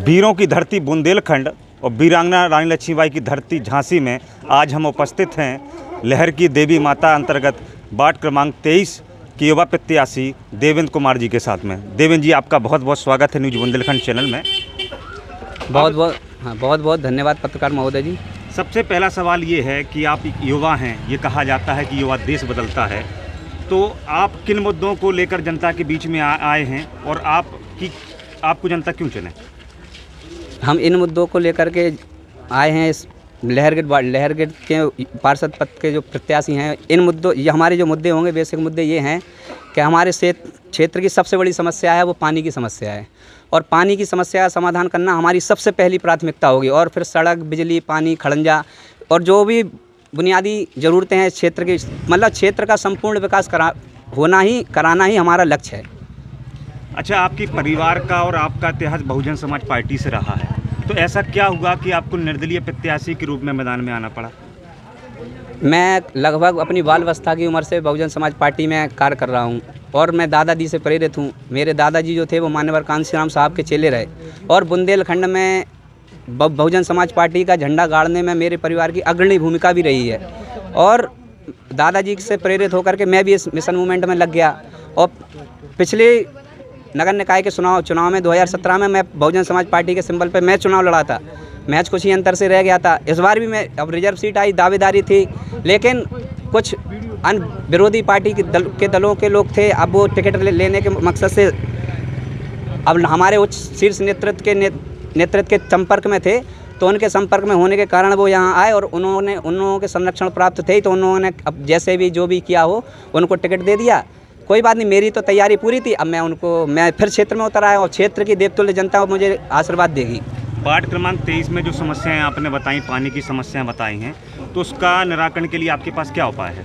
वीरों की धरती बुंदेलखंड और वीरांगना रानी लक्ष्मीबाई की धरती झांसी में आज हम उपस्थित हैं लहर की देवी माता अंतर्गत वार्ड क्रमांक 23 के युवा प्रत्याशी देवेंद्र कुमार जी के साथ में। देवेंद्र जी, आपका बहुत बहुत स्वागत है न्यूज़ बुंदेलखंड चैनल में। बहुत बहुत धन्यवाद पत्रकार महोदय जी। सबसे पहला सवाल ये है कि आप युवा हैं, ये कहा जाता है कि युवा देश बदलता है, तो आप किन मुद्दों को लेकर जनता के बीच में आए हैं और आपको जनता क्यों चुने? हम इन मुद्दों को लेकर के आए हैं। इस लहरगेट के पार्षद पद के जो प्रत्याशी हैं, इन मुद्दों ये हमारे जो मुद्दे होंगे, बेसिक मुद्दे ये हैं कि हमारे क्षेत्र की सबसे बड़ी समस्या है वो पानी की समस्या है, और पानी की समस्या का समाधान करना हमारी सबसे पहली प्राथमिकता होगी, और फिर सड़क, बिजली, पानी, खड़ंजा और जो भी बुनियादी ज़रूरतें हैं क्षेत्र की, मतलब क्षेत्र का संपूर्ण विकास कराना ही हमारा लक्ष्य है। अच्छा, आपके परिवार का और आपका इतिहास बहुजन समाज पार्टी से रहा है, तो ऐसा क्या हुआ कि आपको निर्दलीय प्रत्याशी के रूप में मैदान में आना पड़ा? मैं लगभग अपनी बाल अवस्था की उम्र से बहुजन समाज पार्टी में कार्य कर रहा हूं, और मैं दादाजी से प्रेरित हूं। मेरे दादाजी जो थे वो मान्यवर कांशीराम साहब के चेले रहे, और बुंदेलखंड में बहुजन समाज पार्टी का झंडा गाड़ने में मेरे परिवार की अग्रणी भूमिका भी रही है। और दादाजी से प्रेरित होकर के मैं भी इस मिशन मूवमेंट में लग गया, और पिछले नगर निकाय के चुनाव में 2017 में मैं बहुजन समाज पार्टी के सिंबल पे मैं चुनाव लड़ा था। मैच कुछ ही अंतर से रह गया था। इस बार भी मैं, अब रिजर्व सीट आई, दावेदारी थी, लेकिन कुछ अन्य विरोधी पार्टी के दलों के लोग थे, अब वो टिकट लेने के मकसद से अब हमारे उच्च शीर्ष नेतृत्व के संपर्क में थे, तो उनके संपर्क में होने के कारण वो यहाँ आए, और उन लोगों के संरक्षण प्राप्त थे, तो उन्होंने अब जैसे भी जो भी किया हो उनको टिकट दे दिया। कोई बात नहीं, मेरी तो तैयारी पूरी थी। अब मैं फिर क्षेत्र में उतर आया, और क्षेत्र की देवतुल्य जनता मुझे आशीर्वाद देगी। वार्ड क्रमांक 23 में जो समस्याएं आपने बताई, पानी की समस्याएं बताई हैं, तो उसका निराकरण के लिए आपके पास क्या उपाय है?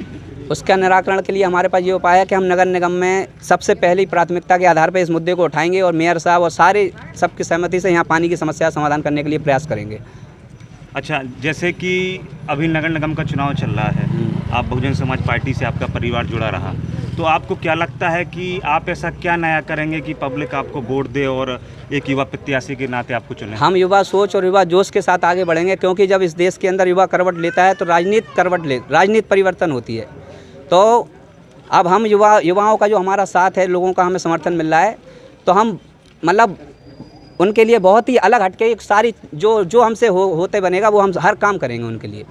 उसका निराकरण के लिए हमारे पास ये उपाय है कि हम नगर निगम में सबसे पहली प्राथमिकता के आधार पर इस मुद्दे को उठाएंगे, और मेयर साहब और सबकी सहमति से यहाँ पानी की समस्या समाधान करने के लिए प्रयास करेंगे। अच्छा, जैसे कि अभी नगर निगम का चुनाव चल रहा है, आप बहुजन समाज पार्टी से आपका परिवार जुड़ा रहा, तो आपको क्या लगता है कि आप ऐसा क्या नया करेंगे कि पब्लिक आपको वोट दे और एक युवा प्रत्याशी के नाते आपको चुने? हम युवा सोच और युवा जोश के साथ आगे बढ़ेंगे, क्योंकि जब इस देश के अंदर युवा करवट लेता है तो राजनीति परिवर्तन होती है। तो अब हम युवाओं का जो हमारा साथ है, लोगों का हमें समर्थन मिल रहा है, तो हम मतलब उनके लिए बहुत ही अलग हटके एक सारी जो हमसे होते बनेगा वो हम हर काम करेंगे उनके लिए।